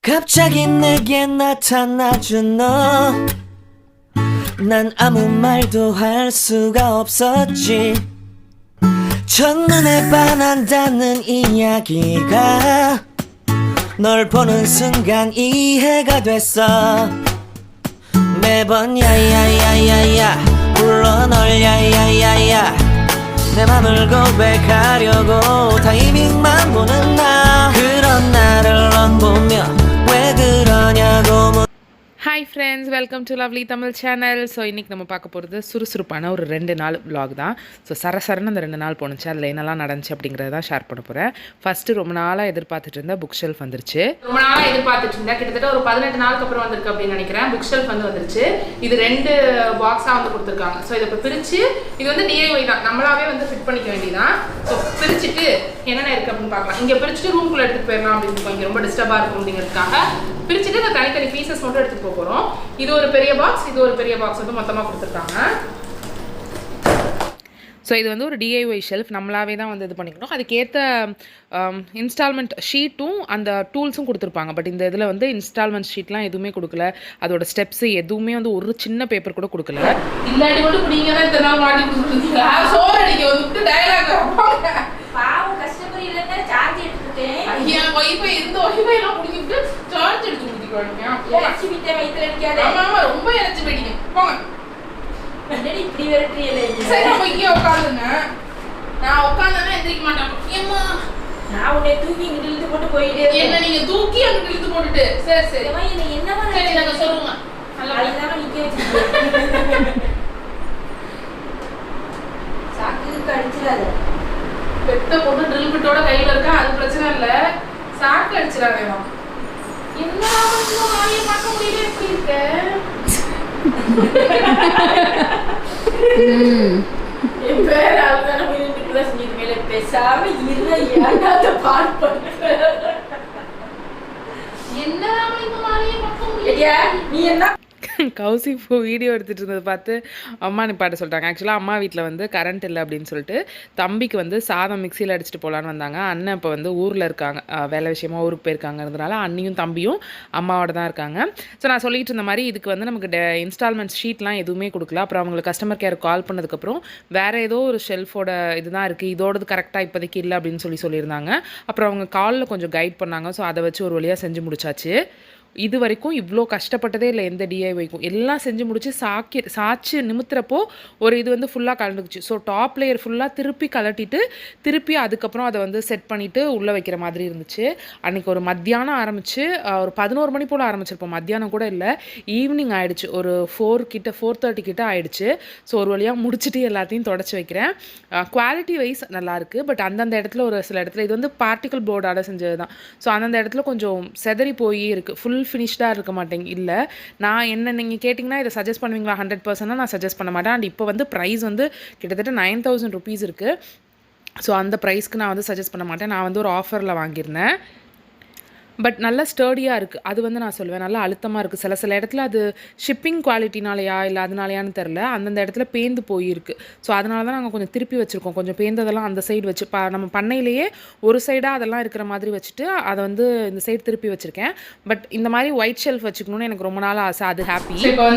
갑자기 내게 나타나준 너 난 아무 말도 할 수가 없었지 첫눈에 반한다는 이야기가 널 보는 순간 이해가 됐어 매번 야야야야야 불러 널 야야야야 내 맘을 고백하려고 타이밍만 보는 나 그런 나를 넌 보며 왜 그러냐고 Hi friends, welcome to Lovely Tamil channel. So இன்னைக்கு நம்ம பார்க்க போகிறது சுறுசுறுப்பான ஒரு 2 நாள் vlog தான். ஸோ சரசரன்னு அந்த 2 நாள் போணுச்சு அதில் என்னெல்லாம் நடந்துச்சு அப்படிங்கிறத தான் ஷேர் பண்ண போகிறேன். ஃபஸ்ட்டு ரொம்ப நாளாக எதிர்பார்த்துட்டு இருந்த புக் ஷெல்ஃப் வந்துருச்சு. ரொம்ப நாளாக எதிர்பார்த்துட்டு இருந்தேன், கிட்டத்தட்ட ஒரு 18 நாளுக்கு அப்புறம் வந்திருக்கு அப்படின்னு நினைக்கிறேன். புக் ஷெல்ஃப் வந்துருச்சு. இது 2 பாக்ஸாக கொடுத்துருக்காங்க. ஸோ இதை இப்போ பிரித்து இது வந்து DIY தான், நம்மளாவே ஃபிட் பண்ணிக்க வேண்டியதான். ஸோ பிரிச்சுட்டு என்னென்ன இருக்குது அப்படின்னு பார்க்கலாம். இங்கே பிரிச்சுட்டு ரூம்குள்ளே எடுத்துகிட்டு போயிடலாம் அப்படின்னு இங்கே ரொம்ப டிஸ்டர்பாக இருக்கும் அப்படிங்கிறதுக்காக பிரிச்சுட்டு இந்த தனித்தனி பீசஸ் மட்டும் எடுத்துகிட்டு போகிறோம். இது ஒரு பெரிய பாக்ஸ், இது ஒரு பெரிய பாக்ஸ் மொத்தமாக கொடுத்துருக்காங்க. ஸோ இது ஒரு DIY ஷெல்ஃப், நம்மளாவே தான் இது பண்ணிக்கணும். அதுக்கேற்ற இன்ஸ்டால்மெண்ட் ஷீட்டும் அந்த டூல்ஸும் கொடுத்துருப்பாங்க. பட் இந்த இதில் இன்ஸ்டால்மெண்ட் ஷீட்லாம் எதுவுமே கொடுக்கல, அதோட ஸ்டெப்ஸு எதுவுமே ஒரு சின்ன பேப்பர் கூட கொடுக்கல. இல்லாட்டி மட்டும் நீங்க தான் இத்தனை நாள் மாட்டி கொடுத்துருக்கீங்க. சோறு அடிக்க வந்துட்டு டயலாக் பாவம் கஷ்டப்பட்டு இல்லைன்னா சார்ஜ் எடுத்துட்டேன். ஐயா வைஃபை இருந்த வைஃபைலாம் முடிக்கிட்டு சார்ஜ் எடுத்து கொடுத்துருக்காங்க. இறைச்சி விட்ட வயிற்றுல அடிக்காத. ஆமா ரொம்ப இறைச்சி போயிட்டீங்க. போங்க. என்னடி இப்படி வெரைட்டி இல்லை. சரி நம்ம இங்கே உட்காந்துங்க. நான் உட்காந்தேன்னா எந்திரிக்க மாட்டேன். ஏம்மா நான் உன்னை தூக்கி இங்கிட்டு இழுத்து போட்டு போயிட்டே இருக்கேன். என்ன நீங்க தூக்கி அங்கிட்டு இழுத்து போட்டுட்டு சரி சரி என்ன என்னவா சரி நாங்க சொல்லுங்க. நல்லா நிக்க வச்சிருக்கீங்க. சாக்கு அடிச்சிடாத. பெத்த பொண்ணு ட்ரில் பிட்டோட கையில இருக்கா, அது பிரச்சனை இல்ல. சாக்கு அடிச்சிடாதேமா. என்ன ஆளே பார்க்க முடியல எப்படி இருக்க? என் பேர் ஆளுதான வீட்டுக்குள்ள செஞ்சுட்டு மேல பேசாம இல்லை ஏன்னாத பால் பண்ண என்ன ஆளையே பார்க்க முடியல. நீ என்ன கௌசி இப்போ வீடியோ எடுத்துகிட்டு இருந்ததை பார்த்து அம்மா நிப்பாட்ட சொல்லிட்டாங்க. ஆக்சுவலாக அம்மா வீட்டில் கரண்ட் இல்லை அப்படின்னு சொல்லிட்டு தம்பிக்கு சாதம் மிக்சியில் அடிச்சுட்டு போகலான்னு வந்தாங்க. அண்ணன் இப்போ ஊரில் இருக்காங்க, வேலை விஷயமா ஊருக்கு போயிருக்காங்கிறதுனால அண்ணியும் தம்பியும் அம்மாவோட தான் இருக்காங்க. ஸோ நான் சொல்லிட்டு இருந்த மாதிரி இதுக்கு நமக்கு இன்ஸ்டால்மெண்ட் ஷீட்லாம் எதுவுமே கொடுக்கல. அப்புறம் அவங்களுக்கு கஸ்டமர் கேர் கால் பண்ணதுக்கப்புறம் வேறு ஏதோ ஒரு ஷெல்ஃபோட இதுதான் இருக்குது, இதோடது கரெக்டாக இப்போதைக்கு இல்லை அப்படின்னு சொல்லியிருந்தாங்க. அப்புறம் அவங்க காலில் கொஞ்சம் கைட் பண்ணாங்க. ஸோ அதை வச்சு ஒரு வழியாக செஞ்சு முடிச்சாச்சு. இது வரைக்கும் இவ்வளோ கஷ்டப்பட்டதே இல்லை எந்த DIYக்கும். எல்லாம் செஞ்சு முடிச்சு சாய்ச்சி நிமித்துறப்போ ஒரு இது ஃபுல்லாக கலந்துக்குச்சு. ஸோ டாப் லேயர் ஃபுல்லாக திருப்பி கலட்டிட்டு திருப்பி அதுக்கப்புறம் அதை செட் பண்ணிவிட்டு உள்ளே வைக்கிற மாதிரி இருந்துச்சு. அன்றைக்கி ஒரு மத்தியானம் ஆரம்பித்து ஒரு 11 மணி போல் ஆரம்பிச்சிருப்போம். மத்தியானம் கூட இல்லை, ஈவினிங் ஆகிடுச்சு. ஒரு 4:30 கிட்ட ஆகிடுச்சு. ஸோ ஒரு வழியாக முடிச்சுட்டு எல்லாத்தையும் தொடச்சி வைக்கிறேன். குவாலிட்டி வைஸ் நல்லாயிருக்கு. பட் அந்தந்த இடத்துல ஒரு சில இடத்துல இது பார்ட்டிக்கல் போர்டால் செஞ்சது தான். ஸோ அந்தந்த இடத்துல கொஞ்சம் செதறி போய் இருக்குது, ஃபுல் ஃபினிஷ்டாக இருக்க மாட்டேங்க. இல்லை நான் என்ன நீங்கள் கேட்டிங்கன்னா இதை சஜஸ்ட் பண்ணுவீங்களா 100%? நான் சஜஸ்ட் பண்ண மாட்டேன். அண்ட் இப்போ ப்ரைஸ் கிட்டத்தட்ட 9,000 rupees இருக்குது. ஸோ அந்த ப்ரைஸ்க்கு நான் சஜஸ்ட் பண்ண மாட்டேன். நான் ஒரு ஆஃபரில் வாங்கியிருந்தேன். பட் நல்லா ஸ்டர்டியாக இருக்குது. அது நான் சொல்லுவேன் நல்லா அழுத்தமாக இருக்குது. சில இடத்துல அது ஷிப்பிங் குவாலிட்டினாலையா இல்லை அதனாலையான்னு தெரில, அந்தந்த இடத்துல பேந்து போயிருக்கு. ஸோ அதனால தான் நாங்கள் கொஞ்சம் திருப்பி வச்சுருக்கோம். கொஞ்சம் பேந்ததெல்லாம் அந்த சைடு வச்சு நம்ம பண்ணையிலேயே ஒரு சைடாக அதெல்லாம் இருக்கிற மாதிரி வச்சுட்டு அதை இந்த சைடு திருப்பி வச்சுருக்கேன். பட் இந்த மாதிரி ஒயிட் ஷெல்ஃப் வச்சுக்கணும்னு எனக்கு ரொம்ப நாள் ஆசை. அது ஹாப்பி. இப்போ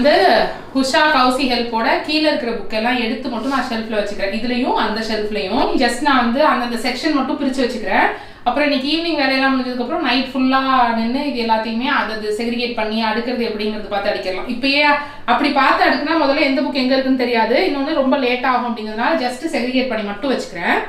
உஷா கௌசி ஹெல்ப்போட கீழே இருக்கிற புக்கெல்லாம் எடுத்து மட்டும் நான் ஷெல்ஃபில் வச்சுக்கிறேன். இதுலேயும் அந்த ஷெல்ஃப்லையும் ஜஸ்ட் நான் அந்தந்த செக்ஷன் மட்டும் பிரித்து வச்சுக்கிறேன். அப்புறம் இன்னைக்கு ஈவினிங் வேலையெல்லாம் முடிஞ்சதுக்கப்புறம் நைட் ஃபுல்லாக நின்று இது எல்லாத்தையுமே அதை செக்ரிகேட் பண்ணி அடுக்கிறது எப்படிங்கிறது பார்த்து அடிக்கலாம். இப்போயே அப்படி பார்த்து அடுக்குனா முதல்ல எந்த புக் எங்கே இருக்குன்னு தெரியாது, இன்னொன்று ரொம்ப லேட் ஆகும் அப்படிங்கிறதுனால ஜஸ்ட் செக்ரிகேட் பண்ணி மட்டும் வச்சுக்கிறேன்.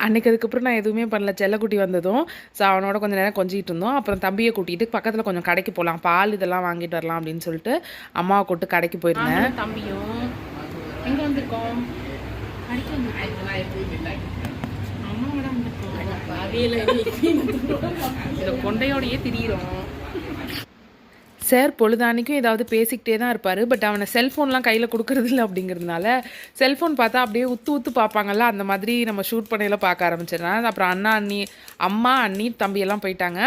அன்றைக்கி அதுக்கப்புறம் நான் எதுவுமே பண்ணல. செல்லக்குட்டி வந்ததும் ஸோ அவனோட கொஞ்சம் நேரம் கொஞ்சிட்டு இருந்தோம். அப்புறம் தம்பியை கூட்டிகிட்டு பக்கத்தில் கொஞ்சம் கடைக்கு போகலாம், பால் இதெல்லாம் வாங்கிட்டு வரலாம் அப்படின்னு சொல்லிட்டு அம்மாவை கூப்பிட்டு கடைக்கு போயிருந்தேன். தம்பியும் எங்கே வந்திருக்கோம்? அம்மாவோட கொண்டையோடையே திரியிறோம். சார் பொழுதானிக்கும் ஏதாவது பேசிக்கிட்டே தான் இருப்பார். பட் அவனை செல்ஃபோன்லாம் கையில் கொடுக்குறதில்ல அப்படிங்கிறதுனால செல்ஃபோன் பார்த்தா அப்படியே உத்து பார்ப்பாங்கல்ல, அந்த மாதிரி நம்ம ஷூட் பண்ணையில் பார்க்க ஆரம்பிச்சிடுறேன். அப்புறம் அம்மா அண்ணி தம்பி எல்லாம் போயிட்டாங்க.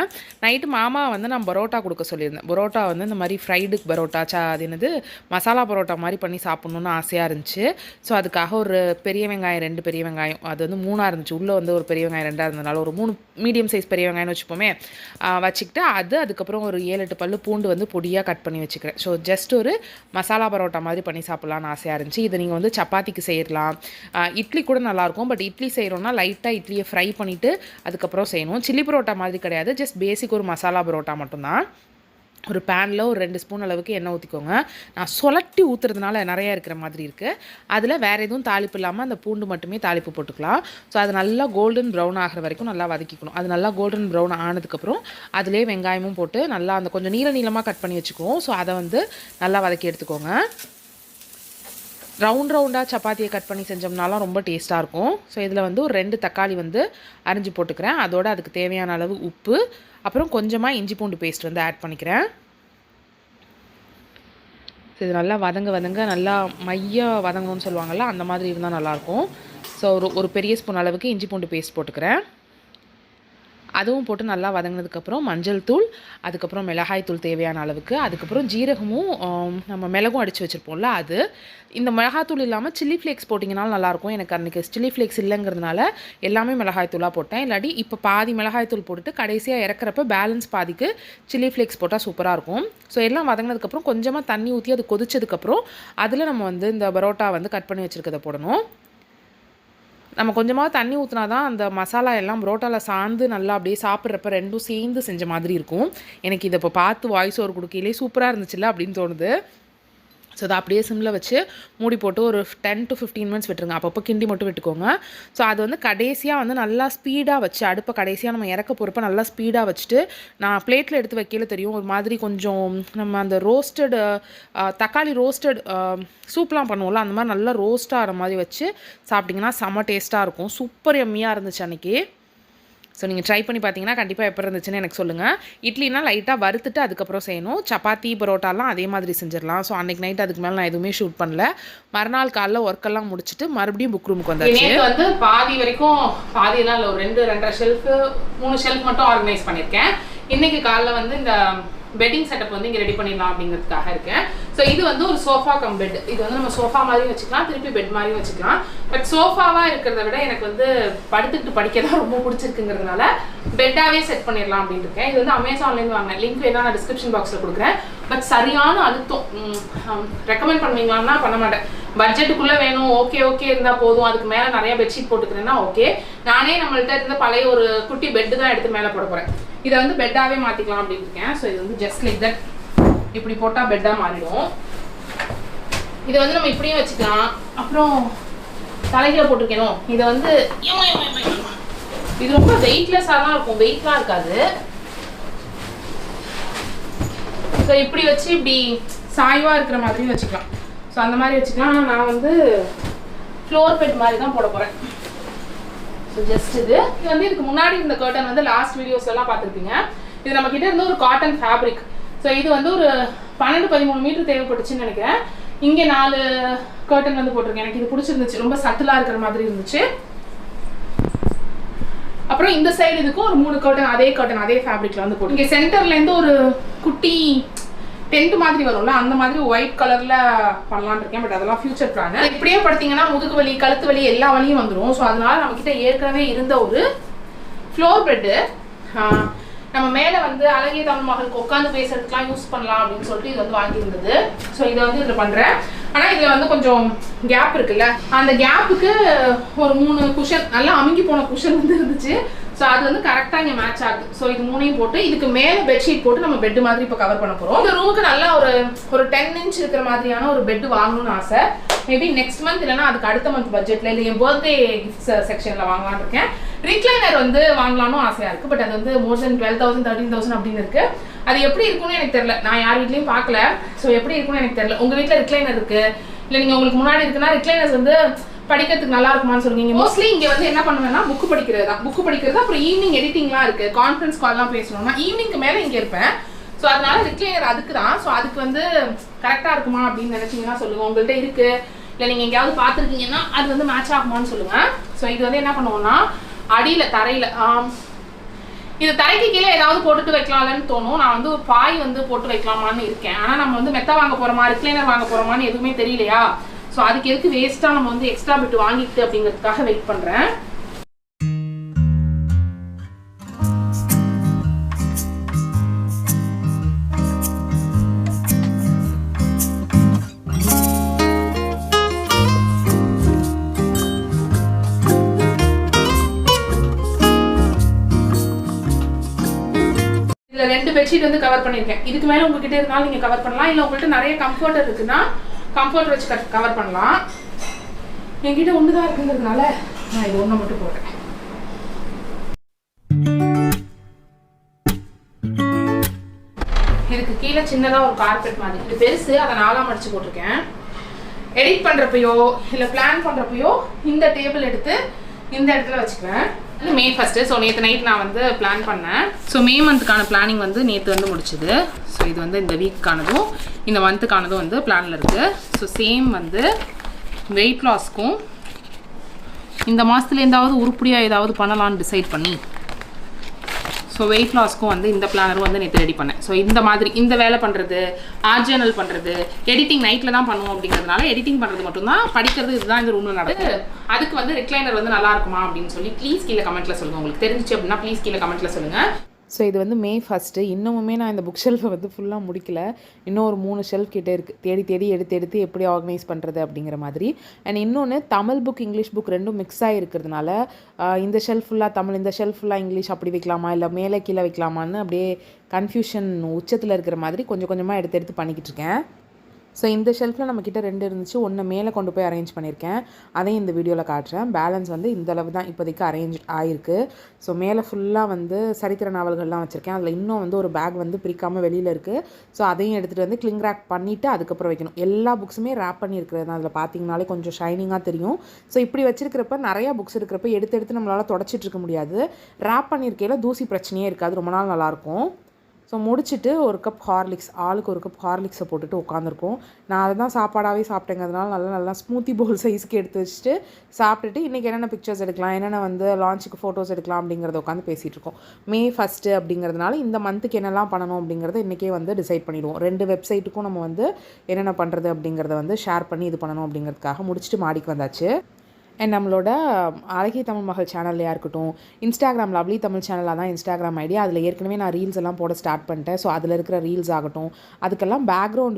நைட்டு மாமா வந்து நான் பரோட்டா கொடுக்க சொல்லியிருந்தேன். பரோட்டா வந்து இந்த மாதிரி ஃப்ரைடு பரோட்டா அது என்னது மசாலா பரோட்டா மாதிரி பண்ணி சாப்பிட்ணுன்னு ஆசையாக இருந்துச்சு. ஸோ அதுக்காக ஒரு பெரிய வெங்காயம் 2 பெரிய வெங்காயம், அது வந்து 3 இருந்துச்சு, உள்ளே வந்து ஒரு பெரிய வெங்காயம் 2 இருந்ததுனால ஒரு 3 மீடியம் சைஸ் பெரிய வெங்காயம்னு வச்சுப்போமே, வச்சுக்கிட்டு அதுக்கப்புறம் ஒரு 7-8 பல்லு பூண்டு வந்து பொடியாக கட் பண்ணி வச்சுக்கிறேன். ஸோ ஜஸ்ட் ஒரு மசாலா பரோட்டா மாதிரி பண்ணி சாப்பிட்லான்னு ஆசையாக இருந்துச்சு. இதை நீங்கள் வந்து சப்பாத்திக்கு செய்யலாம், இட்லி கூட நல்லாயிருக்கும். பட் இட்லி செய்கிறோன்னா லைட்டாக இட்லியை ஃப்ரை பண்ணிவிட்டு அதுக்கப்புறம் செய்யணும். சில்லி பரோட்டா மாதிரி கிடையாது, ஜஸ்ட் பேசிக் ஒரு மசாலா பரோட்டா மட்டும்தான். ஒரு பேனில் ஒரு 2 ஸ்பூன் அளவுக்கு எண்ணெய் ஊற்றிக்கோங்க. நான் சொலட்டி ஊற்றுறதுனால நிறையா இருக்கிற மாதிரி இருக்குது. அதில் வேறு எதுவும் தாளிப்பு இல்லாமல் அந்த பூண்டு மட்டுமே தாளிப்பு போட்டுக்கலாம். ஸோ அது நல்லா கோல்டன் ப்ரௌன் ஆகிற வரைக்கும் நல்லா வதக்கிக்கணும். அது நல்லா கோல்டன் ப்ரௌன் ஆனதுக்கப்புறம் அதிலே வெங்காயமும் போட்டு நல்லா அந்த கொஞ்சம் நீளமாக கட் பண்ணி வச்சுக்குவோம். ஸோ அதை வந்து நல்லா வதக்கி எடுத்துக்கோங்க. ரவுண்டாக சப்பாத்தியை கட் பண்ணி செஞ்சோம்னாலும் ரொம்ப டேஸ்ட்டாக இருக்கும். ஸோ இதில் வந்து ஒரு 2 தக்காளி வந்து அரிஞ்சு போட்டுக்கிறேன். அதோடு அதுக்கு தேவையான அளவு உப்பு, அப்புறம் கொஞ்சமாக இஞ்சி பூண்டு பேஸ்ட் வந்து ஆட் பண்ணிக்கிறேன். ஸோ இது நல்லா வதங்க நல்லா வதங்கணும்னு சொல்லுவாங்கள்ல, அந்த மாதிரி இருந்தால் நல்லாயிருக்கும். ஸோ ஒரு பெரிய ஸ்பூன் அளவுக்கு இஞ்சி பூண்டு பேஸ்ட் போட்டுக்கிறேன். அதுவும் போட்டு நல்லா வதங்கினதுக்கப்புறம் மஞ்சள் தூள், அதுக்கப்புறம் மிளகாய் தூள் தேவையான அளவுக்கு, அதுக்கப்புறம் ஜீரகமும் நம்ம மிளகும் அடித்து வச்சுருப்போம்ல அது. இந்த மிளகாத்தூள் இல்லாமல் சில்லி ஃப்ளேக்ஸ் போட்டிங்கனாலும் நல்லாயிருக்கும். எனக்கு அன்றைக்கி சில்லி ஃப்ளேக்ஸ் இல்லைங்கிறதுனால எல்லாமே மிளகாய் தூளாக போட்டேன். இல்லாட்டி இப்போ பாதி மிளகாய் தூள் போட்டுட்டு கடைசியாக இறக்குறப்ப பேலன்ஸ் பாதிக்கு சில்லி ஃப்ளேக்ஸ் போட்டால் சூப்பராக இருக்கும். ஸோ எல்லாம் வதங்கினதுக்கப்புறம் கொஞ்சமாக தண்ணி ஊற்றி அது கொதிச்சதுக்கப்புறம் அதில் நம்ம வந்து இந்த பரோட்டா வந்து கட் பண்ணி வச்சுருக்கதை போடணும். நம்ம கொஞ்சமாக தண்ணி ஊற்றினா தான் அந்த மசாலா எல்லாம் பரோட்டாவில் சார்ந்து நல்லா அப்படியே சாப்பிட்றப்ப ரெண்டும் சேர்ந்து செஞ்ச மாதிரி இருக்கும். எனக்கு இதை இப்போ பார்த்து வாய்ஸ் ஓவர் கொடுக்கையிலே சூப்பராக இருந்துச்சுல்ல அப்படின்னு தோணுது. ஸோ அதை அப்படியே சிம்மில் வச்சு மூடி போட்டு ஒரு 10 to 15 மினிட்ஸ் விட்டுருங்க. அப்பப்போ கிண்டி மட்டும் விட்டுக்கோங்க. ஸோ அது வந்து கடைசியாக வந்து நல்லா ஸ்பீடாக வச்சு அடுப்பை கடைசியாக நம்ம இறக்க போகிறப்ப நல்லா ஸ்பீடாக வச்சுட்டு, நான் பிளேட்டில் எடுத்து வைக்கல தெரியும் ஒரு மாதிரி கொஞ்சம் நம்ம அந்த ரோஸ்டட் தக்காளி ரோஸ்டட் சூப்லாம் பண்ணுவோம்ல, அந்த மாதிரி நல்லா ரோஸ்ட் ஆகிற மாதிரி வச்சு சாப்பிட்டிங்கன்னா செம்ம டேஸ்ட்டாக இருக்கும். சூப்பர் எம்மியாக இருந்துச்சு அன்றைக்கி. ஸோ நீங்கள் ட்ரை பண்ணி பார்த்தீங்கன்னா கண்டிப்பாக எப்படி இருந்துச்சுன்னு எனக்கு சொல்லுங்கள். இட்லினா லைட்டாக வறுத்துட்டு அதுக்கப்புறம் செய்யணும். சப்பாத்தி பரோட்டாலாம் அதே மாதிரி செஞ்சிடலாம். ஸோ அன்றைக்கி நைட் அதுக்கு மேலே நான் எதுவுமே ஷூட் பண்ணல. மறுநாள் காலைல ஒர்க்கெல்லாம் முடிச்சுட்டு மறுபடியும் புக் ரூமுக்கு வந்தாச்சு. வந்து பாதி வரைக்கும் பாதியெல்லாம் இல்லை, ஒரு 2-2.5 ஷெல்ஃபு 3 ஷெல்ஃப் மட்டும் ஆர்கனைஸ் பண்ணியிருக்கேன். இன்றைக்கி காலைல வந்து இந்த பெட்டிங் செட்டப் வந்து இங்கே ரெடி பண்ணிடலாம் அப்படிங்கிறதுக்காக இருக்கேன். ஸோ இது வந்து ஒரு சோஃபா கம் பெட். இது வந்து நம்ம சோஃபா மாதிரி வச்சுக்கலாம், திருப்பி பெட் மாதிரி வச்சுக்கலாம். பட் சோஃபாவாக இருக்கிறத விட எனக்கு வந்து படுத்துக்கிட்டு படிக்க தான் ரொம்ப பிடிச்சிருக்குங்கிறதுனால பெட்டாகவே செட் பண்ணிடலாம் அப்படின்னு இருக்கேன். இது வந்து அமேசான்லேருந்து வாங்கினேன். லிங்க் வேணால் நான் டிஸ்கிரிப்ஷன் பாக்ஸில் கொடுக்குறேன். பட் சரியான அழுத்தம். ரெக்கமெண்ட் பண்ணுவீங்களான்னா பண்ண மாட்டேன். பட்ஜெட்டுக்குள்ளே வேணும், ஓகே இருந்தால் போதும், அதுக்கு மேலே நிறைய பெட்ஷீட் போட்டுக்கிறேன்னா ஓகே. நானே நம்மள்ட்ட இருந்த பழைய ஒரு குட்டி பெட்டு தான் எடுத்து மேலே போட போகிறேன். இதை வந்து பெட்டாகவே மாற்றிக்கலாம் அப்படின்னு இருக்கேன். ஸோ இது வந்து ஜஸ்ட் லைக் தட் இப்படி போட்டால் பெட்டாக மாறிடும். இதை வந்து நம்ம இப்படியும் வச்சுக்கலாம். அப்புறம் தலைகீழ போட்டிருக்கணும். இதை வந்து இது ரொம்ப வெயிட்லெஸ்ஸாக தான் இருக்கும், வெயிட்லாம் இருக்காது. ஸோ இப்படி வச்சு இப்படி சாய்வாக இருக்கிற மாதிரியும் வச்சுக்கலாம். ஸோ அந்த மாதிரி வச்சுக்கலாம். ஆனால் நான் வந்து ஃப்ளோர் பெட் மாதிரி தான் போட போகிறேன். ஸோ ஜஸ்ட் இது வந்து இதுக்கு முன்னாடி இந்த கர்டன் வந்து லாஸ்ட் வீடியோஸ்லாம் பார்த்துருப்பீங்க. இது நம்ம கிட்ட இருந்து ஒரு காட்டன் ஃபேப்ரிக். ஸோ இது வந்து ஒரு 12-13 மீட்டர் தேவைப்பட்டுச்சுன்னு நினைக்கிறேன். இங்கே 4 கர்டன் வந்து போட்டிருக்கேன். எனக்கு இது பிடிச்சிருந்துச்சு, ரொம்ப சட்டிலாக இருக்கிற மாதிரி இருந்துச்சு. அப்புறம் இந்த சைடு இதுக்கும் ஒரு 3 கர்டன் அதே ஃபேப்ரிக்ல வந்து போட்டு, இங்கே சென்டர்லேருந்து ஒரு குட்டி டென்ட் மாதிரி வரும்ல, அந்த மாதிரி ஒயிட் கலர்ல பண்ணலான்னு இருக்கேன். பட் அதெல்லாம் ஃபியூச்சர் பிளான். இப்படியே படுத்தீங்கன்னா முதுகு வலி, கழுத்து வலி எல்லா வலியும் வந்துடும். ஸோ அதனால நம்ம கிட்ட ஏற்கனவே இருந்த ஒரு ஃப்ளோர் பெட்டு நம்ம மேலே வந்து அழகிய தமிழ் மகளுக்கு உட்காந்து பேசுறதுக்குலாம் யூஸ் பண்ணலாம் அப்படின்னு சொல்லிட்டு இது வந்து வாங்கியிருந்தது. ஸோ இதை வந்து இதில் பண்ணுறேன். ஆனால் இதில் வந்து கொஞ்சம் கேப் இருக்குல்ல, அந்த கேப்புக்கு ஒரு 3 குஷன், நல்லா அமுங்கி போன குஷன் வந்து இருந்துச்சு. ஸோ அது வந்து கரெக்டாக இங்கே மேட்ச் ஆகுது. ஸோ இது 3ஐயும் போட்டு இதுக்கு மேலே பெட்ஷீட் போட்டு நம்ம பெட் மாதிரி இப்போ கவர் பண்ண போகிறோம். இந்த ரூமுக்கு நல்லா ஒரு 10 இன்ச் இருக்கிற மாதிரியான ஒரு பெட் வாங்கணும்னு ஆசை. மேபி நெக்ஸ்ட் மந்த் இல்லைனா அதுக்கு அடுத்த மந்த் பட்ஜெட்டில் இல்லை என் பர்த்டே கிஃப்ட்ஸ் செக்ஷனில் வாங்கலான்னு இருக்கேன். ரிக்ளைனர் வந்து வாங்கலாம்னு ஆசையாக இருக்குது. பட் அது வந்து மோர் தென் 12,000 13,000 அப்படின்னு இருக்குது. அது எப்படி இருக்குன்னு எனக்கு தெரியல. நான் யார் வீட்லையும் பார்க்கல. ஸோ எப்படி இருக்குன்னு எனக்கு தெரியல. உங்கள் வீட்டில் ரிக்ளைனர் இருக்குது இல்லை நீங்கள் உங்களுக்கு முன்னாடி இருக்குன்னா ரிக்ளைனர்ஸ் வந்து படிக்கிறதுக்கு நல்லா இருக்குமான்னு சொல்லுவீங்க. மோஸ்ட்லி இங்கே வந்து என்ன பண்ணுவேன்னா புக்கு படிக்கிறது. அப்புறம் ஈவினிங் எடிட்டிங்லாம் இருக்குது. கான்ஃபரன்ஸ் கால்லாம் பேசணும்னா ஈவினிங்க்கு மேலே இங்கே இருப்பேன். ஸோ அதனால ரிக்ளைனர் அதுக்கு தான். ஸோ அதுக்கு வந்து கரெக்டாக இருக்குமா அப்படின்னு நினச்சிங்கன்னா சொல்லுங்கள். உங்கள்கிட்ட இருக்குது இல்லை நீங்கள் எங்கேயாவது பார்த்துருக்கீங்கன்னா அது வந்து மேட்ச் ஆகுமான்னு சொல்லுங்கள். ஸோ இது வந்து என்ன பண்ணுவோம்னா அடியில் தரையில் இது தரைக்கு கீழே ஏதாவது போட்டுட்டு வைக்கலாம்னு தோணும். நான் வந்து ஒரு பாய் வந்து போட்டு வைக்கலாமான்னு இருக்கேன். ஆனால் நம்ம வந்து மெத்த வாங்க போகிறோமா ரிக்ளைனர் வாங்க போகிறோமான்னு எதுவுமே தெரியலையா. ஸோ அதுக்கு எதுக்கு வேஸ்ட்டாக நம்ம வந்து எக்ஸ்ட்ரா பிட் வாங்கிட்டு அப்படிங்கிறதுக்காக வெயிட் பண்ணுறேன். ரெண்டு பெட்ஷீட் வந்து கவர் பண்ணியிருக்கேன். இதுக்கு மேலே உங்ககிட்ட இருந்தாலும் நீங்கள் கவர் பண்ணலாம். இல்லை உங்கள்கிட்ட நிறைய கம்ஃபர்டர் இருக்குன்னா கம்ஃபர்ட் வச்சு கவர் பண்ணலாம். என்கிட்ட ஒன்று தான் இருக்குங்கிறதுனால நான் இது ஒன்று மட்டும் போடுறேன். இதுக்கு கீழே சின்னதாக ஒரு கார்பெட் மாதிரி இது பெருசு, அதை 4ஆக மடிச்சு போட்டிருக்கேன். எடிட் பண்ணுறப்பையோ இல்லை பிளான் பண்ணுறப்பையோ இந்த டேபிள் எடுத்து இந்த இடத்துல வச்சுக்குவேன். இது May 1. ஸோ நேற்று நைட் நான் வந்து பிளான் பண்ணேன். ஸோ மே மந்த்துக்கான பிளானிங் வந்து நேற்று வந்து முடிச்சுது. ஸோ இது வந்து இந்த வீக்கானதும் இந்த மந்த்துக்கானதும் வந்து பிளானில் இருக்குது. ஸோ சேம் வந்து வெயிட் லாஸ்க்கும் இந்த மாதத்துல எந்தாவது உருப்படியாக ஏதாவது பண்ணலான்னு டிசைட் பண்ணி ஸோ வெயிட் லாஸ்க்கும் வந்து இந்த பிளானரும் வந்து நேற்று ரெடி பண்ணேன். ஸோ இந்த மாதிரி இந்த வேலை பண்ணுறது, ஆர்ட் ஜேர்னல் பண்ணுறது, எடிட்டிங் நைட்டில் தான் பண்ணுவோம் அப்படிங்கிறதுனால எடிட்டிங் பண்ணுறது மட்டும்தான், படிக்கிறது இதுதான் இந்த ரூமில் நடக்குது. அதுக்கு வந்து ரிக்ளைனர் வந்து நல்லா இருக்குமா அப்படின்னு சொல்லி ப்ளீஸ் கீழே கமெண்ட்டில் சொல்லுங்கள். உங்களுக்கு தெரிஞ்சிச்சு அப்படின்னா ப்ளீஸ் கீழே கமெண்ட்டில் சொல்லுங்கள். ஸோ இது வந்து May 1. இன்னமுமே நான் இந்த புக் ஷெல்ஃபை வந்து ஃபுல்லாக முடிக்கல. இன்னும் ஒரு 3 ஷெல்ஃப் கிட்டே இருக்குது. தேடி எடுத்து எப்படி ஆர்கனைஸ் பண்ணுறது அப்படிங்கிற மாதிரி. அண்ட் இன்னொன்று தமிழ் புக் இங்கிலீஷ் புக் ரெண்டும் மிக்ஸ் ஆகி இருக்கிறதுனால இந்த ஷெல்ஃப் ஃபுல்லாக தமிழ் இந்த ஷெல்ஃப் ஃபுல்லாக இங்கிலீஷ் அப்படி வைக்கலாமா இல்லை மேலே கீழே வைக்கலாமான்னு அப்படியே கன்ஃபியூஷன் உச்சத்தில் இருக்கிற மாதிரி கொஞ்சம் கொஞ்சமாக எடுத்து பண்ணிக்கிட்டு இருக்கேன். ஸோ இந்த ஷெல்ஃபில் நம்மக்கிட்ட 2 இருந்துச்சு. ஒன்று மேலே கொண்டு போய் அரேஞ்ச் பண்ணியிருக்கேன். அதையும் இந்த வீடியோவில் காட்டுறேன். பேலன்ஸ் வந்து இந்த அளவு தான் இப்போதைக்கு அரேஞ்ச் ஆகிருக்கு. ஸோ மேலே ஃபுல்லாக வந்து சரித்திர நாவல்கள்லாம் வச்சுருக்கேன். அதில் இன்னும் வந்து ஒரு பேக் வந்து பிரிக்காமல் வெளியில் இருக்குது. ஸோ அதையும் எடுத்துகிட்டு வந்து கிளிங் ரேக் பண்ணிவிட்டு அதுக்கப்புறம் வைக்கணும். எல்லா புக்ஸுமே ரேப் பண்ணியிருக்கிறது தான். அதில் பார்த்தீங்கனாலே கொஞ்சம் ஷைனிங்காக தெரியும். ஸோ இப்படி வச்சிருக்கிறப்ப நிறையா புக்ஸ் இருக்கிறப்ப எடுத்து நம்மளால் தொடச்சிட்டு இருக்க முடியாது. ரேப் பண்ணியிருக்கையில் தூசி பிரச்சனையே இருக்காது. ரொம்ப நாள் நல்லாயிருக்கும். ஸோ முடிச்சுட்டு ஒரு கப் ஹார்லிக்ஸ், ஆளுக்கு ஒரு கப் ஹார்லிக்ஸை போட்டுட்டு உட்காந்துருக்கோம். நான் அதை தான் சாப்பாடாகவே சாப்பிட்டேங்கிறதுனால நல்லா ஸ்மூத்தி பவுல் சைஸ்க்கு எடுத்து வச்சுட்டு சாப்பிட்டுட்டு இன்றைக்கி என்னென்ன பிக்சர்ஸ் எடுக்கலாம், என்னென்ன வந்து லான்ச்சுக்கு ஃபோட்டோஸ் எடுக்கலாம் அப்படிங்கிறத உட்காந்து பேசிகிட்டு இருக்கோம். May 1 அப்படிங்கிறதுனால இந்த மந்த்துக்கு என்னெல்லாம் பண்ணணும் அப்படிங்கிறத இன்றைக்கே வந்து டிசைட் பண்ணிடுவோம். 2 வெப்சைட்டுக்கும் நம்ம வந்து என்னென்ன பண்ணுறது அப்படிங்கிறத வந்து ஷேர் பண்ணி இது பண்ணணும் அப்படிங்கிறதுக்காக முடிச்சுட்டு மாடிக்கு வந்தாச்சு. அண்ட் நம்மளோட அழகிய தமிழ் மகள் சேனல்லையாக இருக்கட்டும், இன்ஸ்டாகிராம் லவ்லி தமிழ் சேனலாக தான் இன்ஸ்டாகிராம் ஐடி. அதில் ஏற்கனவே நான் ரீல்ஸ் எல்லாம் போட ஸ்டார்ட் பண்ணிட்டேன். ஸோ அதில் இருக்கிற ரீல்ஸ் ஆகட்டும், அதுக்கெல்லாம்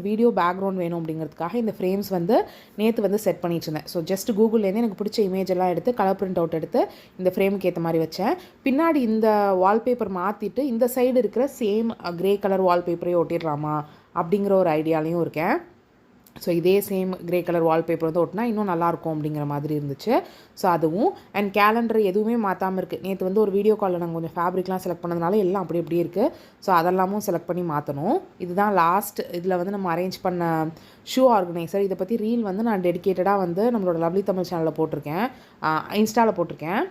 வீடியோ பேக்ரவுண்ட் வேணும் அப்படிங்கிறதுக்காக இந்த ஃப்ரேம்ஸ் வந்து நேற்று வந்து செட் பண்ணிட்டு இருந்தேன். ஸோ ஜஸ்ட் கூகுள்லேருந்து எனக்கு பிடிச்ச இமேஜ் எல்லாம் எடுத்து கலர் பிரிண்ட் அவுட் எடுத்து இந்த ஃப்ரேமுக்கு ஏற்ற மாதிரி வச்சேன். பின்னாடி இந்த வால்பேப்பர் மாற்றிட்டு இந்த சைடு இருக்கிற சேம் கிரே கலர் வால்பேப்பரே ஒட்டிடலாமா அப்படிங்கிற ஒரு ஐடியாலையும் இருக்கேன். ஸோ இதே சேம் கிரே கலர் வால்பேப்பர் வந்து ஒட்டினா இன்னும் நல்லாயிருக்கும் அப்படிங்கிற மாதிரி இருந்துச்சு. ஸோ அதுவும் அண்ட் கேலண்டர் எதுவுமே மாற்றாமல் இருக்குது. நேற்று வந்து ஒரு வீடியோ காலில் நாங்கள் கொஞ்சம் ஃபேப்ரிக்லாம் செலக்ட் பண்ணதுனால எல்லாம் அப்படி இருக்குது. ஸோ அதெல்லாமும் செலக்ட் பண்ணி மாற்றணும். இதுதான் லாஸ்ட். இதில் வந்து நம்ம அரேஞ்ச் பண்ண ஷூ ஆர்கனைசர். இதை பற்றி ரீல் வந்து நான் டெடிக்கேட்டடாக வந்து நம்மளோட லவ்லி தமிழ் சேனலில் போட்டிருக்கேன், இன்ஸ்டாவில் போட்டிருக்கேன்.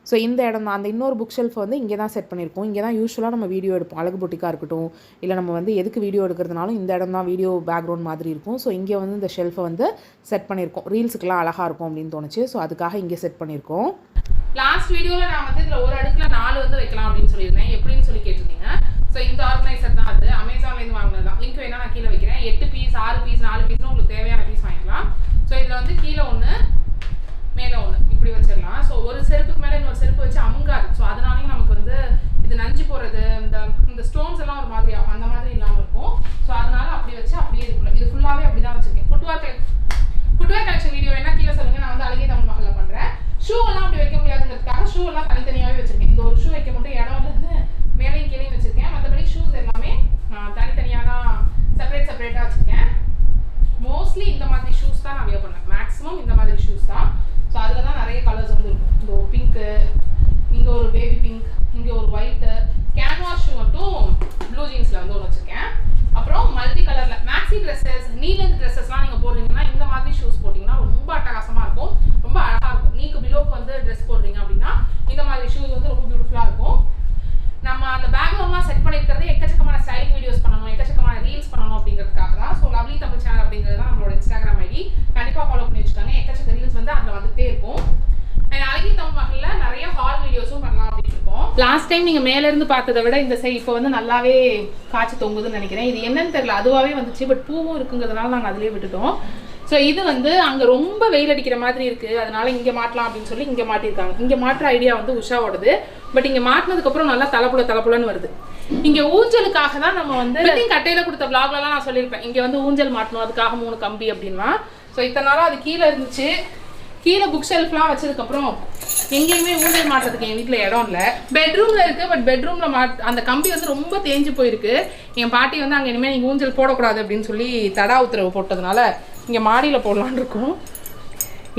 ஸோ இந்த இடம் தான். அந்த இன்னொரு புக் ஷெல்ஃப் வந்து இங்கே தான் செட் பண்ணியிருக்கோம். இங்கே தான் யூஸ்வலாக நம்ம வீடியோ எடுப்போம். அழகு பொட்டிக்காக இருக்கட்டும், இல்லை நம்ம வந்து எதுக்கு வீடியோ எடுக்கிறதுனாலும் இந்த இடம் தான் வீடியோ பேக்ரவுண்ட் மாதிரி இருக்கும். ஸோ இங்கே வந்து இந்த ஷெல்ஃபை வந்து செட் பண்ணியிருக்கோம். ரீல்ஸுக்கெல்லாம் அழகாக இருக்கும் அப்படின்னு தோணுச்சு. ஸோ அதுக்காக இங்கே செட் பண்ணியிருக்கோம். லாஸ்ட் வீடியோவில் நான் வந்து இதில் ஒரு அடுக்கில் 4 வந்து வைக்கலாம் அப்படின்னு சொல்லியிருந்தேன். எப்படின்னு சொல்லி கேட்டிருந்தீங்க. ஸோ இந்த ஆர்கனைசர் தான். அது அமேசான்லேருந்து வாங்கினது தான். லிங்க் வேணால் நான் கீழே வைக்கிறேன். 8 பீஸ் 6 பீஸ் 4 பீஸ்னு உங்களுக்கு தேவையான பீஸ் வாங்கிக்கலாம். ஸோ இதில் வந்து கீழே 1 மேலே 1 இப்படி வச்சிடலாம். ஸோ ஒரு செருப்புக்கு மேலே இன்னொரு செருப்பு வச்சு அமுங்காது. ஸோ அதனாலேயும் நமக்கு வந்து இது நஞ்சு போகிறது, இந்த ஸ்டோன்ஸ் எல்லாம் ஒரு மாதிரி ஆகும், அந்த மாதிரி இல்லாமல் இருக்கும். ஸோ அதனால அப்படி வச்சு அப்படியே இருக்குள்ள இது ஃபுல்லாகவே அப்படி தான் வச்சிருக்கேன். ஃபுட்வேர் கலெக்ஷன் வீடியோ என்ன கீழே சொல்லுங்கள். நான் வந்து அழகிய தமிழ் மகளில் பண்ணுறேன். ஷூ எல்லாம் அப்படி வைக்க முடியாதுங்கிறதுக்காக ஷூ எல்லாம் தனித்தனியாகவே வச்சிருக்கேன். இந்த ஒரு ஷூ வைக்க மட்டும் இடம் வந்து மேலேயும் கீழே வச்சிருக்கேன். மற்றபடி ஷூஸ் எல்லாமே தனித்தனியாக தான் செப்பரேட்டாக வச்சுருக்கேன். மோஸ்ட்லி இந்த மாதிரி ஷூஸ் தான் நான் வியர் பண்ணேன். மேக்ஸிமம் இந்த மாதிரி ஷூஸ் தான். ஸோ அதில் தான் நிறைய கலர்ஸ் வந்து இருக்கும். இந்த ஒரு பிங்க்கு, இங்கே ஒரு பேபி பிங்க், இங்கே ஒரு ஒயிட்டு, கேன்வாஸ் ஷூ மட்டும் ப்ளூ ஜீன்ஸில் வந்து ஒன்று வச்சுருக்கேன். அப்புறம் மல்டி கலரில் மேக்ஸி ட்ரெஸ்ஸஸ், நீலந்து ட்ரெஸ்ஸஸ்லாம் நீங்கள் போடுறீங்கன்னா இந்த மாதிரி ஷூஸ் போட்டிங்கன்னா ரொம்ப அட்டகாசமாக இருக்கும், ரொம்ப அழகாக இருக்கும். நீக்கு பிலோக்கு வந்து லாஸ்ட் டைம் நீங்கள் மேலேருந்து பார்த்ததை விட இந்த சைடு இப்போ வந்து நல்லாவே காய்ச்சி தொங்குதுன்னு நினைக்கிறேன். இது என்னன்னு தெரியல, அதுவாகவே வந்துச்சு. பட் பூவும் இருக்குங்கிறதுனால நாங்கள் அதிலே விட்டுட்டோம். ஸோ இது வந்து அங்கே ரொம்ப வெயில் அடிக்கிற மாதிரி இருக்குது, அதனால இங்கே மாட்டலாம் அப்படின்னு சொல்லி இங்கே மாட்டியிருக்காங்க. இங்கே மாட்டுற ஐடியா வந்து உஷாவோடது. பட் இங்கே மாட்டினதுக்கப்புறம் நல்லா தலைப்புலன்னு வருது. இங்கே ஊஞ்சலுக்காக தான் நம்ம வந்து கட்டையில் கொடுத்த விளாக்லாம் நான் சொல்லியிருப்பேன், இங்கே வந்து ஊஞ்சல் மாட்டணும், அதுக்காக 3 கம்பி அப்படின்னா. ஸோ இத்தனை நாளாக அது கீழே இருந்துச்சு. கீழே புக் ஷெல்ஃப்லாம் வச்சதுக்கப்புறம் எங்கேயுமே ஊஞ்சல் மாட்டுறதுக்கு என் வீட்டில் இடம் இல்லை. பெட்ரூமில் இருக்குது, பட் பெட்ரூமில் அந்த கம்பி வந்து ரொம்ப தேஞ்சு போயிருக்கு. என் பாட்டி வந்து அங்கே இனிமேல் நீங்கள் ஊஞ்சல் போடக்கூடாது அப்படின்னு சொல்லி தடா உத்தரவு போட்டதுனால இங்கே மாடியில் போடலான்னு இருக்கும்.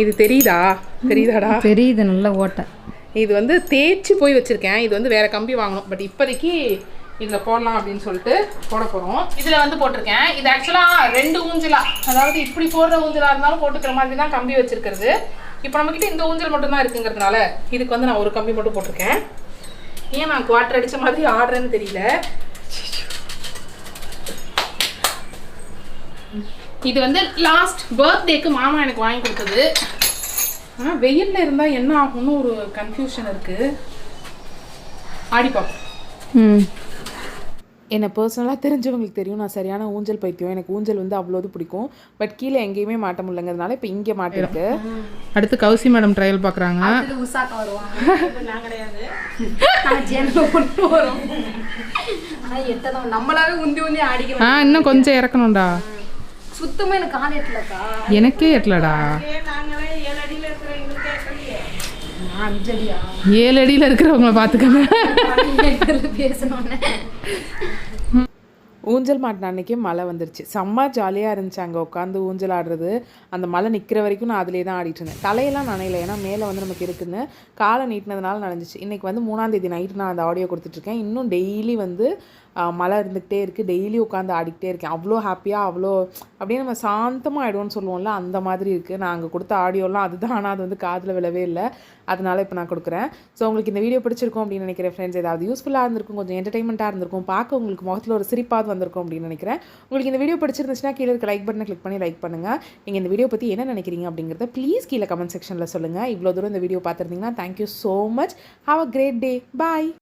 இது தெரியுதாடா? தெரியுது, நல்ல ஓட்டை. இது வந்து தேய்ச்சி போய் வச்சுருக்கேன். இது வந்து வேறு கம்பி வாங்கணும். பட் இப்போதைக்கு இதில் போடலாம் அப்படின்னு சொல்லிட்டு போட போகிறோம். இதில் வந்து போட்டிருக்கேன். இது ஆக்சுவலாக 2 ஊஞ்சலா, அதாவது இப்படி போடுற ஊஞ்சலாக இருந்தாலும் போட்டுக்கிற மாதிரி தான் கம்பி வச்சுருக்கிறது. இப்போ நம்மக்கிட்ட இந்த ஊஞ்சல் மட்டும்தான் இருக்குங்கிறதுனால இதுக்கு வந்து நான் ஒரு கம்பி மட்டும் போட்டிருக்கேன். ஏன் நான் குவார்டர் அடித்த மாதிரி ஆடுறேன்னு தெரியல. இது வந்து லாஸ்ட் பர்த்டேக்கு மாமா எனக்கு வாங்கி கொடுத்தது. ஆனால் வெயிலில் இருந்தால் என்ன ஆகும்னு ஒரு கன்ஃபியூஷன் இருக்குது. ஆடிப்பாப்போம். என்னை பர்சனலாக தெரிஞ்சவங்களுக்கு தெரியும், நான் சரியான ஊஞ்சல் பைத்தியம். எனக்கு ஊஞ்சல் வந்து அவ்வளோது பிடிக்கும். பட் கீழே எங்கேயுமே மாட்ட முடியலங்கிறதுனால இப்போ இங்கே மாட்டிருக்கு. அடுத்து கௌசி மேடம் ட்ரையல் பார்க்குறாங்க. நம்மளாவே உந்தி உந்தி ஆடிக்கிறோம். இன்னும் கொஞ்சம் இறக்கணும்டா. சுத்தமாக எனக்கு கால் எட்டலக்கா. எனக்கே எட்டலடா. 7 அடியில் இருக்கிறவங்கள பார்த்துக்கங்க. ஊஞ்சல் மாட்டின அன்றைக்கே மழை வந்துருச்சு. செம்ம ஜாலியாக இருந்துச்சு அங்கே உட்காந்து ஊஞ்சல் ஆடுறது. அந்த மழை நிற்கிற வரைக்கும் நான் அதிலே தான் ஆடிட்டு இருந்தேன். தலையெல்லாம் நனையில, ஏன்னா மேலே வந்து நமக்கு இருக்குன்னு காலை நீட்டினதுனால நனைஞ்சிச்சு. இன்றைக்கி வந்து 3ஆம் தேதி நைட்டு நான் அந்த ஆடியோ கொடுத்துட்ருக்கேன். இன்னும் டெய்லி வந்து மழை இருந்துக்கிட்டே இருக்குது. டெய்லி உட்காந்து ஆடிக்கிட்டே இருக்கேன். அவ்வளோ ஹாப்பியாக, அவ்வளோ அப்படியே நம்ம சாந்தமாக ஆகிடுவோன்னு சொல்லுவோம்ல, அந்த மாதிரி இருக்குது. நான் அங்கே கொடுத்த ஆடியோலாம் அதுதான். ஆனால் அது வந்து காதில் விழவே இல்லை. அதனால் இப்போ நான் கொடுக்குறேன். ஸோ உங்களுக்கு இந்த வீடியோ பிடிச்சிருக்கும் அப்படின்னு நினைக்கிறேன் ஃப்ரெண்ட்ஸ். ஏதாவது யூஸ்ஃபுல்லாக இருந்திருக்கும், கொஞ்சம் என்டர்டைன்மெண்ட்டாக இருந்திருக்கும், பார்க்க உங்களுக்கு முகத்தில் ஒரு சிரிப்பாவது வந்திருக்கும் அப்படின்னு நினைக்கிறேன். உங்களுக்கு இந்த வீடியோ பிடிச்சிருந்துச்சுன்னா கீழே இருக்க லைக் பட்டனை கிளிக் பண்ணி லைக் பண்ணுங்கள். நீங்கள் இந்த வீடியோ பற்றி என்ன நினைக்கிறீங்க அப்படிங்கிறத ப்ளீஸ் கீழே கமெண்ட் செக்ஷனில் சொல்லுங்கள். இவ்வளோ தூரம் இந்த வீடியோ பார்த்துருந்தீங்கன்னா thank you so much. Have a great day. Bye.